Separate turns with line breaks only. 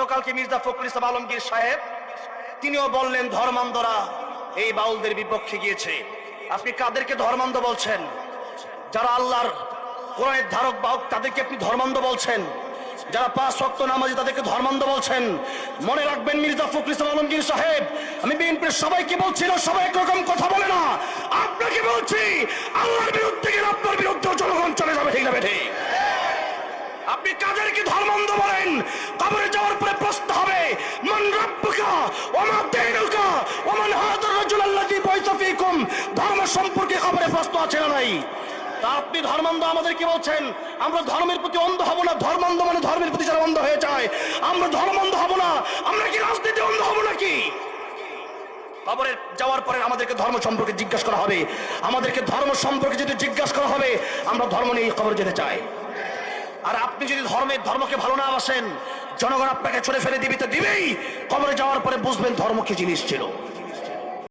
গতকালকে মির্জা ফখরুল ইসলাম আলমগীর সাহেব তিনিও বললেন ধর্মান্ধরা এই বাউলদের বিপক্ষে গিয়েছে। আপনি কাদেরকে ধর্মান্ধ বলছেন? যারা আল্লাহর কোরআনের ধারক বাহক তাদেরকে আপনি ধর্মান্ধ বলছেন। যারা 5 ওয়াক্ত নামাজি তাদেরকে ধর্মান্ধ বলছেন। মনে রাখবেন মির্জা ফখরুল ইসলাম আলমগীর সাহেব, আমি বিএনপির সবাইকে বলছি না, সবাই একরকম কথা বলে না। আপনাকে বলছি, আল্লাহর বিরুদ্ধে গেলে আপনার বিরুদ্ধে জনগণ চলে যাবে, ঠিক না ঠিক? আপনি কাদেরকে ধর্মান্ধ বলেন? কবরে যাওয়ার পরে প্রশ্ন হবে, মান রাব্বুকা ওয়া মা দীনুকা ওয়া মান হাদার রাজুল আল্লাযী বুইসা ফীকুম। ধর্ম সম্পর্কে কবরে প্রশ্ন আছে না নাই? তা আপনি ধর্মান্ধ আমাদের কি বলছেন? আমরা ধর্মের প্রতি অন্ধ হব না। ধর্মান্ধ মানে ধর্মের প্রতি যারা অন্ধ হয়ে যায়, আমরা ধর্মান্ধ হব না। আমরা কি রাজনীতি অন্ধ হব নাকি? কবরে যাওয়ার পরে আমাদেরকে ধর্ম সম্পর্কে জিজ্ঞাসা করা হবে। আমাদেরকে ধর্ম সম্পর্কে যদি জিজ্ঞাসা করা হবে, আমরা ধর্ম নিয়ে কবরে যেতে চাই। আর আপনি যদি ধর্মকে ভালো না বাসেন, জনগণ আপনাকে ছুড়ে ফেলে দিবি তো দিবেই। কবরে যাওয়ার পরে বুঝবেন ধর্ম কি জিনিস ছিল।